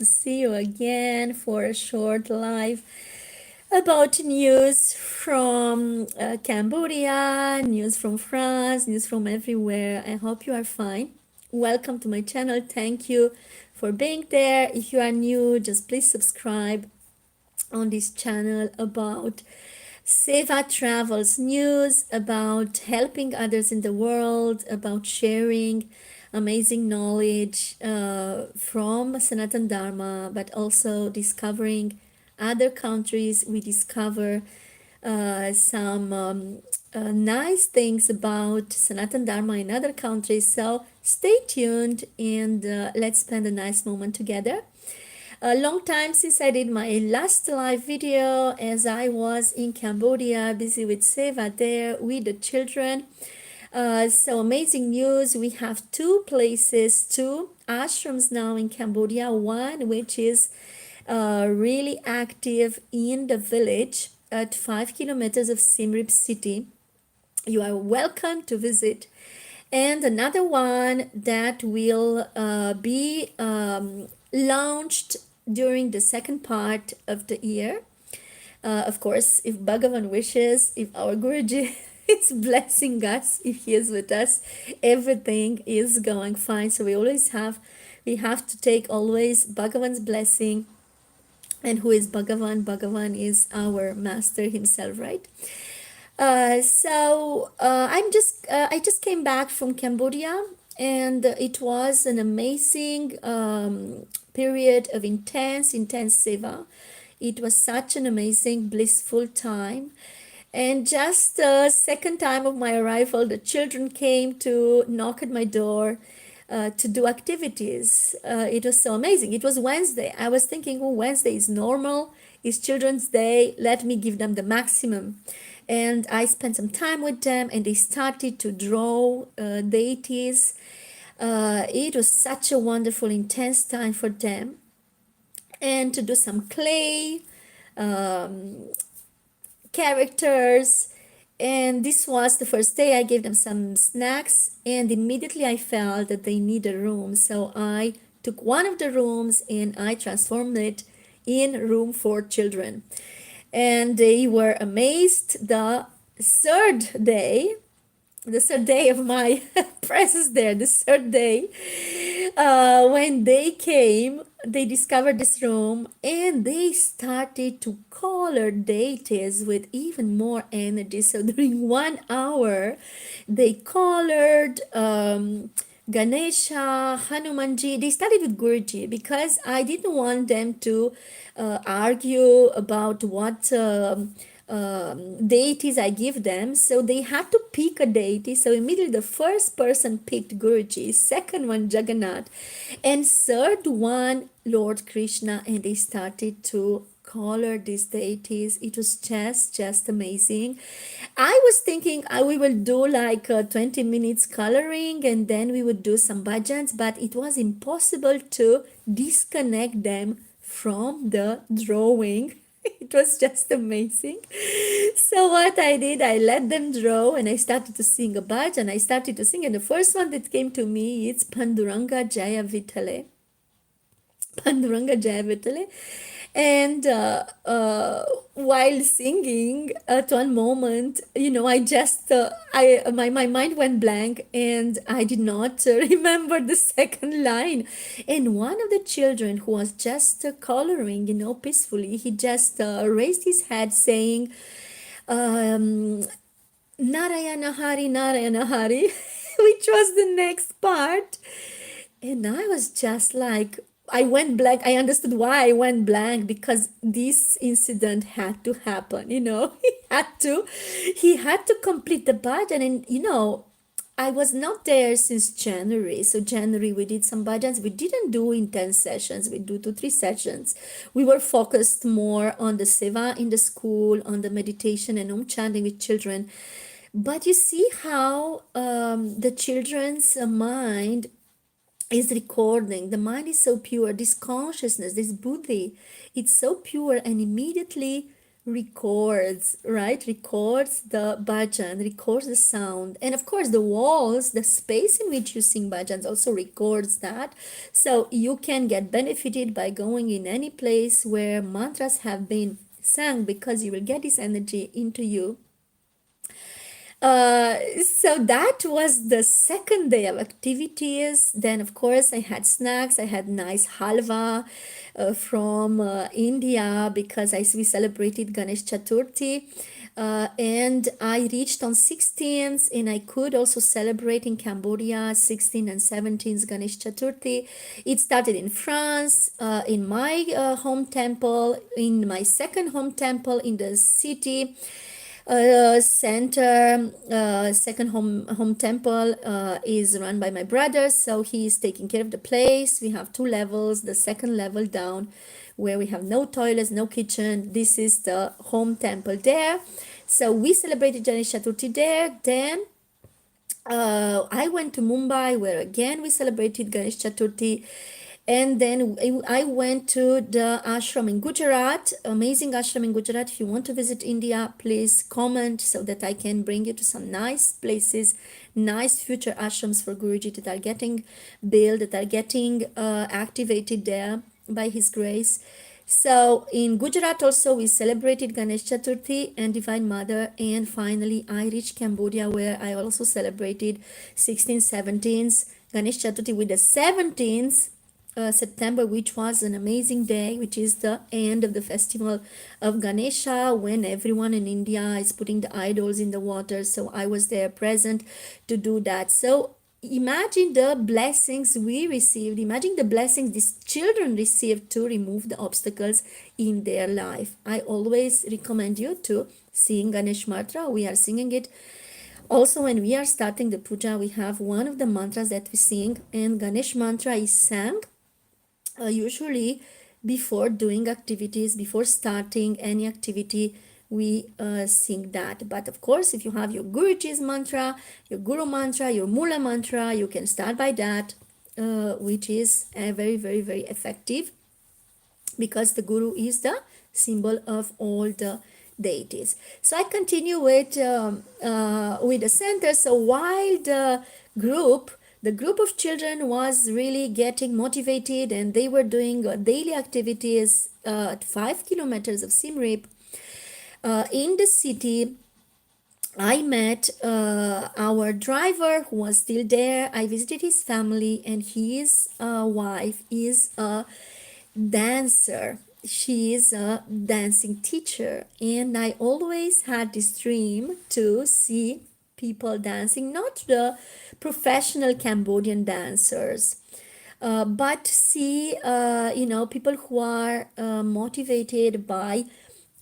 See you again for a short live about news from Cambodia, news from France, news from everywhere. I hope you are fine. Welcome to my channel. Thank you for being there. If you are new, just please subscribe on this channel about Seva Travels news, about helping others in the world, about sharing amazing knowledge from Sanatana Dharma, but also discovering other countries. We discover some nice things about Sanatana Dharma in other countries. So stay tuned and let's spend a nice moment together. A long time since I did my last live video, as I was in Cambodia busy with Seva there with the children. So amazing news, we have two places, two ashrams now in Cambodia. One which is really active in the village at 5 kilometers of Siem Reap city. You are welcome to visit. And another one that will be launched during the second part of the year. Of course, if Bhagavan wishes, if our Guruji is blessing us, if he is with us, everything is going fine. So we have to take always Bhagavan's blessing. And who is Bhagavan? Bhagavan is our master himself, right? I just came back from Cambodia, and it was an amazing period of intense seva. It was such an amazing, blissful time. And just the second time of my arrival, the children came to knock at my door to do activities. It was so amazing. It was Wednesday. I was thinking, oh, Wednesday is normal. It's Children's Day. Let me give them the maximum. And I spent some time with them, and they started to draw deities. It was such a wonderful, intense time for them. And to do some clay, characters. And this was the first day. I gave them some snacks, and immediately I felt that they need a room. So I took one of the rooms and I transformed it in room for children. And they were amazed. The third day of my presence there, the third day, when they came, they discovered this room and they started to color deities with even more energy. So during 1 hour, they colored Ganesha, Hanumanji. They started with Guruji because I didn't want them to argue about what deities I give them. So they had to pick a deity. So immediately the first person picked Guruji, second one Jagannath, and third one Lord Krishna. And they started to color these deities. It was just amazing. I was thinking we will do like 20 minutes coloring and then we would do some bhajans, but it was impossible to disconnect them from the drawing. It was just amazing. So what I did, I let them draw and I started to sing a bhajan. I started to sing, and the first one that came to me is Panduranga Jaya Vitale. Panduranga Jaya Vitale. And while singing, at one moment, I just, my mind went blank and I did not remember the second line. And one of the children who was just coloring, peacefully, he just raised his head saying, Narayana Hari, Narayana Hari, which was the next part. And I was just like, I went blank. I understood why I went blank, because this incident had to happen, he had to complete the bhajan. And, I was not there since January. So January we did some bhajans. We didn't do intense sessions. We do 2-3 sessions. We were focused more on the seva in the school, on the meditation and chanting with children. But you see how the children's mind is recording. The mind is so pure. This consciousness, this buddhi, it's so pure, and immediately records, right? Records the bhajan, records the sound. And of course, the walls, the space in which you sing bhajans also records that. So you can get benefited by going in any place where mantras have been sung, because you will get this energy into you. So that was the second day of activities. Then, of course, I had snacks. I had nice halwa from India, because we celebrated Ganesh Chaturthi. And I reached on 16th, and I could also celebrate in Cambodia 16th and 17th Ganesh Chaturthi. It started in France, in my home temple, in my second home temple in the city center. Second home temple is run by my brother, so he is taking care of the place. We have two levels. The second level down, where we have no toilets, no kitchen, this is the home temple there. So we celebrated Ganesh Chaturthi there. Then I went to Mumbai, where again we celebrated Ganesh Chaturthi. And then I went to the ashram in Gujarat, amazing ashram in Gujarat. If you want to visit India, please comment so that I can bring you to some nice places, nice future ashrams for Guruji that are getting built, that are getting activated there by his grace. So in Gujarat also we celebrated Ganesh Chaturthi and Divine Mother, and finally I reached Cambodia, where I also celebrated 16th, 17th Ganesh Chaturthi with the 17th September, which was an amazing day, which is the end of the festival of Ganesha, when everyone in India is putting the idols in the water. So I was there present to do that. So imagine the blessings we received. Imagine the blessings these children received to remove the obstacles in their life. I always recommend you to sing Ganesh mantra. We are singing it. Also, when we are starting the puja, we have one of the mantras that we sing, and Ganesh mantra is sang usually before doing activities, before starting any activity, we sing that. But of course, if you have your Guruji's mantra, your Guru mantra, your Mula mantra, you can start by that, which is very, very, very effective, because the Guru is the symbol of all the deities. So I continue with the center. So while the group of children was really getting motivated, and they were doing daily activities at 5 kilometers of Siem Reap in the city, I met our driver, who was still there. I visited his family, and his wife is a dancer. She is a dancing teacher, and I always had this dream to see people dancing, not the professional Cambodian dancers, but see people who are motivated by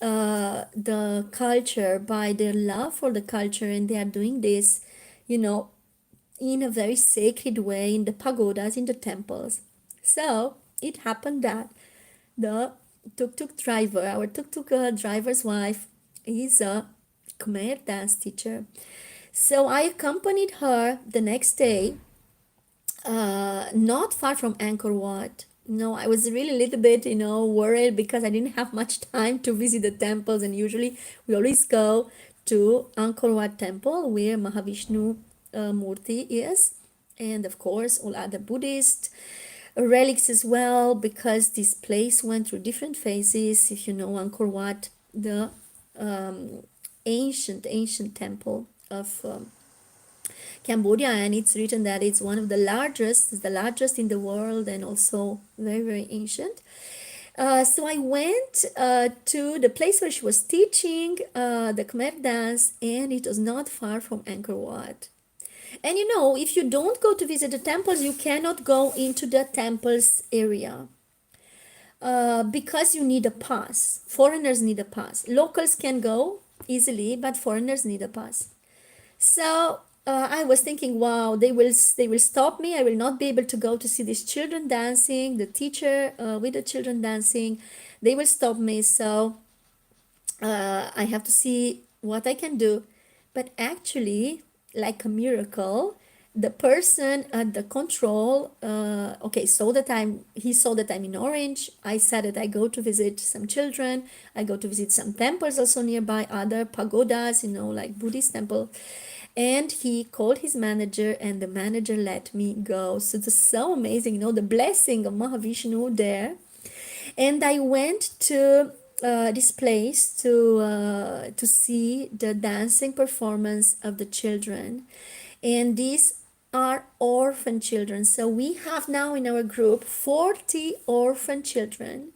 the culture, by their love for the culture, and they are doing this in a very sacred way, in the pagodas, in the temples. So it happened that the tuk-tuk driver, our tuk-tuk driver's wife, is a Khmer dance teacher. So I accompanied her the next day, not far from Angkor Wat. No, I was really a little bit, worried, because I didn't have much time to visit the temples, and usually we always go to Angkor Wat temple, where Mahavishnu Murti is, and of course all other Buddhist relics as well, because this place went through different phases. If you know Angkor Wat, the ancient temple of Cambodia, and it's written that it's one of the largest in the world, and also very, very ancient. So I went to the place where she was teaching the Khmer dance, and it was not far from Angkor Wat. And if you don't go to visit the temples, you cannot go into the temples area, because you need a pass. Foreigners need a pass. Locals can go easily, but foreigners need a pass. So I was thinking, wow, they will stop me. I will not be able to go to see these children dancing, the teacher with the children dancing. They will stop me. So I have to see what I can do. But actually, like a miracle, the person at the control, okay, he saw that I'm in orange. I said that I go to visit some children. I go to visit some temples also nearby, other pagodas, like Buddhist temple. And he called his manager, and the manager let me go. So it's so amazing, the blessing of Mahavishnu there. And I went to this place to see the dancing performance of the children, and these are orphan children. So we have now in our group 40 orphan children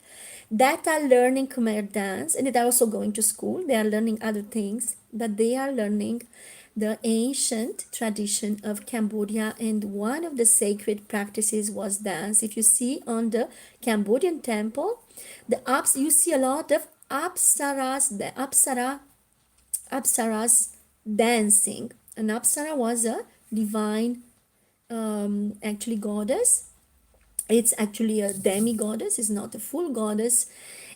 that are learning Khmer dance, and they are also going to school. They are learning other things, but they are learning the ancient tradition of Cambodia, and one of the sacred practices was dance. If you see on the Cambodian temple, you see a lot of apsaras dancing. An apsara was a divine, actually, goddess. It's actually a demi-goddess, it's not a full goddess.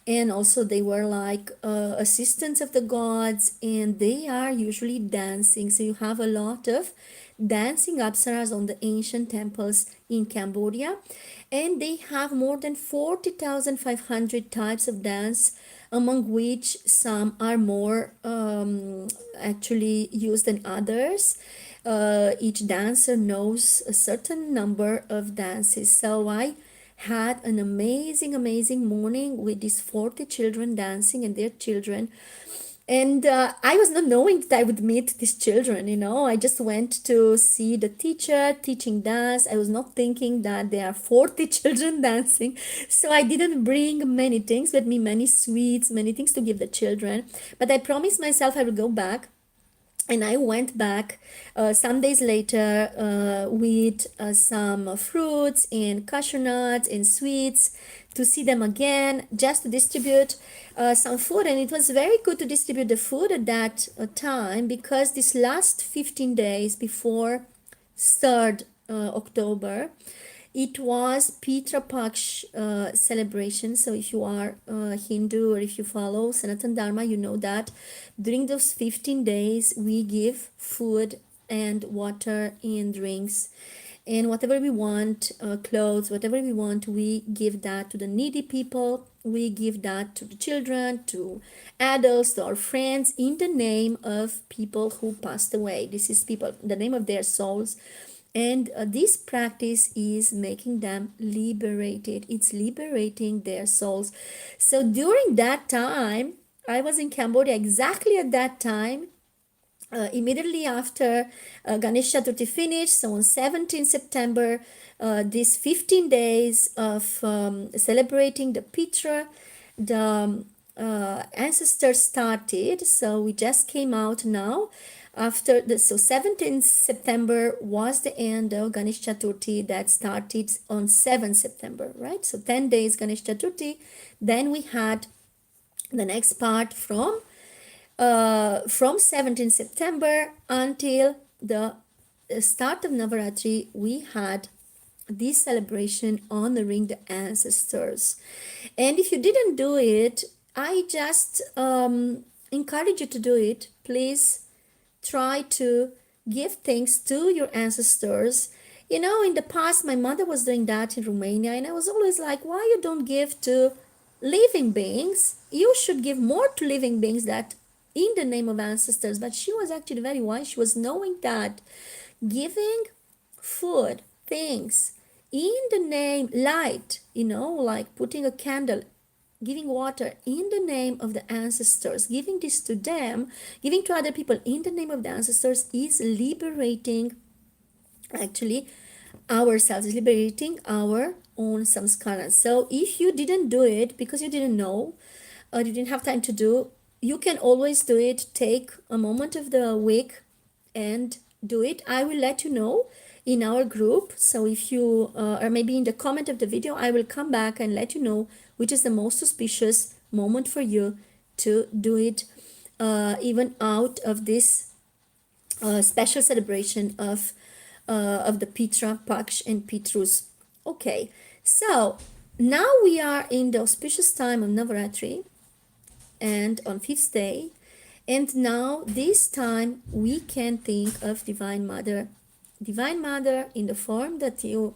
And also they were like assistants of the gods, and they are usually dancing. So you have a lot of dancing apsaras on the ancient temples in Cambodia, and they have more than 40,500 types of dance, among which some are more actually used than others. Each dancer knows a certain number of dances. So I had an amazing morning with these 40 children dancing and their children. And I was not knowing that I would meet these children. I just went to see the teacher teaching dance. I was not thinking that there are 40 children dancing. So I didn't bring many things with me, many sweets, many things to give the children. But I promised myself I would go back. And I went back some days later with some fruits and cashew nuts and sweets to see them again, just to distribute some food. And it was very good to distribute the food at that time, because this last 15 days before 3rd October, it was Pitra Paksh celebration. So if you are Hindu, or if you follow Sanatana Dharma, you know that during those 15 days we give food and water and drinks and whatever we want, clothes, whatever we want, we give that to the needy people. We give that to the children, to adults, to our friends, in the name of people who passed away. This is people, the name of their souls. And this practice is making them liberated. It's liberating their souls. So during that time, I was in Cambodia exactly at that time, immediately after Ganesh Chaturthi finished. So on 17 September, these 15 days of celebrating the Pitra, the ancestors started. So we just came out now. After the 17th September was the end of Ganesh Chaturthi, that started on 7th September, right? So 10 days Ganesh Chaturthi. Then we had the next part from 17th September until the start of Navaratri. We had this celebration honoring the ancestors. And if you didn't do it, I just encourage you to do it. Please try to give thanks to your ancestors. In the past, my mother was doing that in Romania, and I was always like, why you don't give to living beings? You should give more to living beings, that in the name of ancestors. But she was actually very wise. She was knowing that giving food, things, in the name, light, like putting a candle, giving water in the name of the ancestors, giving this to them, giving to other people in the name of the ancestors, is liberating actually ourselves, is liberating our own samskaras. So if you didn't do it because you didn't know, or you didn't have time to do, you can always do it. Take a moment of the week and do it. I will let you know in our group. So if you or maybe in the comment of the video, I will come back and let you know which is the most auspicious moment for you to do it, even out of this special celebration of the Pitra Paksh and Pitrus. Okay, so now we are in the auspicious time of Navaratri, and on 5th day, and now this time we can think of Divine Mother Divine Mother in the form that you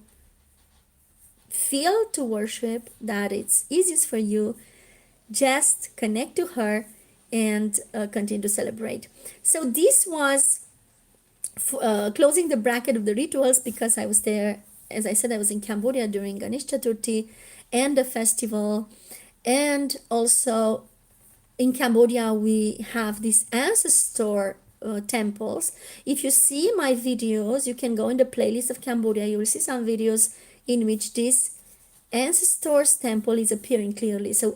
feel to worship, that it's easiest for you. Just connect to her and continue to celebrate. So this was closing the bracket of the rituals, because I was there, as I said, I was in Cambodia during Ganesh Chaturthi and the festival. And also in Cambodia, we have these ancestor temples. If you see my videos, you can go in the playlist of Cambodia, you will see some videos in which this ancestors temple is appearing clearly. So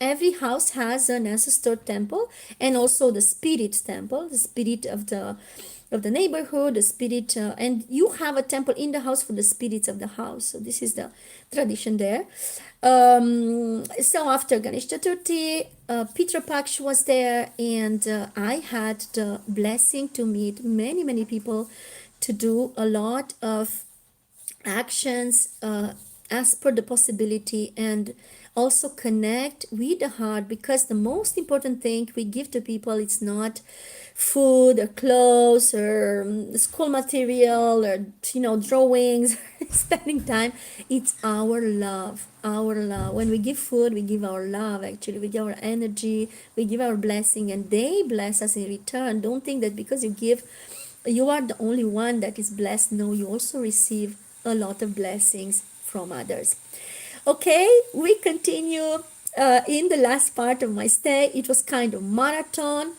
every house has an ancestor temple, and also the spirit temple, the spirit of the neighborhood, the spirit, and you have a temple in the house for the spirits of the house. So this is the tradition there. So after Ganesh Chaturthi, Pitra Paksh was there, and I had the blessing to meet many people, to do a lot of actions as per the possibility, and also connect with the heart, because the most important thing we give to people, it's not food or clothes or school material or drawings spending time. It's our love, when we give food, we give our love. Actually, we give our energy, we give our blessing, and they bless us in return. Don't think that because you give, you are the only one that is blessed. No, you also receive a lot of blessings from others. Okay, we continue in the last part of my stay. It was kind of marathon,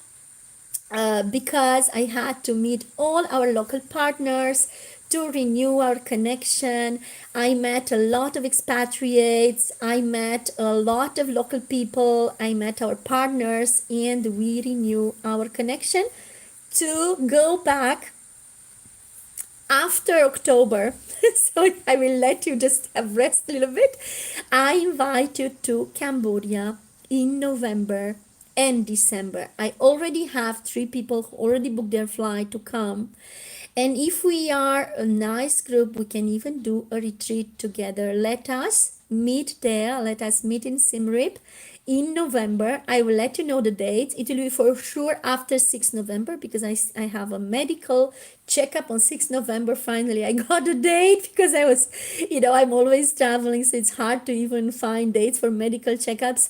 because I had to meet all our local partners to renew our connection. I met a lot of expatriates, I met a lot of local people, I met our partners, and we renew our connection to go back after October. So I will let you just have rest a little bit. I invite you to Cambodia in November and December. I already have 3 people who already booked their flight to come. And if we are a nice group, we can even do a retreat together. Let us meet there. Let us meet in Siem Reap in November. I will let you know the dates. It will be for sure after 6 November, because I have a medical checkup on 6 November. Finally, I got a date, because I was, I'm always traveling, so it's hard to even find dates for medical checkups.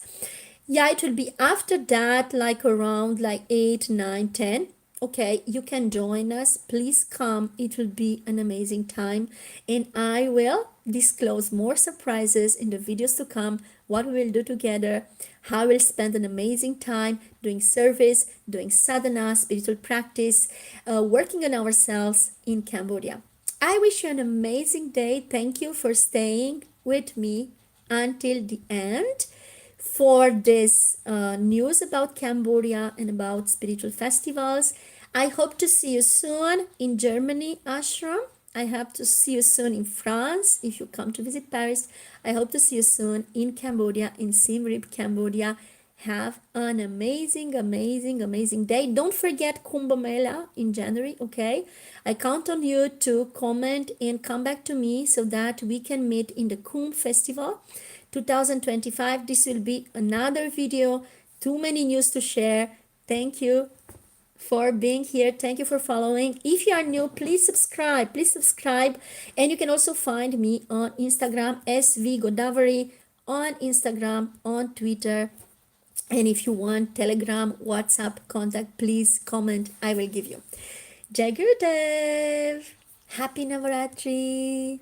Yeah, it will be after that, like around like 8, 9, 10. Okay, you can join us. Please come. It will be an amazing time. And I will disclose more surprises in the videos to come, what we will do together, how we'll spend an amazing time doing service, doing sadhana, spiritual practice, working on ourselves in Cambodia. I wish you an amazing day. Thank you for staying with me until the end for this news about Cambodia and about spiritual festivals. I hope to see you soon in Germany, Ashram. I hope to see you soon in France if you come to visit Paris. I hope to see you soon in Cambodia, in Siem Reap, Cambodia. Have an amazing day. Don't forget Kumbh Mela in January, okay? I count on you to comment and come back to me so that we can meet in the Kumbh Festival 2025. This will be another video. Too many news to share. Thank you for being here. Thank you for following. If you are new, please subscribe. And you can also find me on Instagram, SV Godaavari, on Instagram, on Twitter. And if you want Telegram, WhatsApp contact, please comment. I will give you. Jai Gurudev. Happy Navaratri.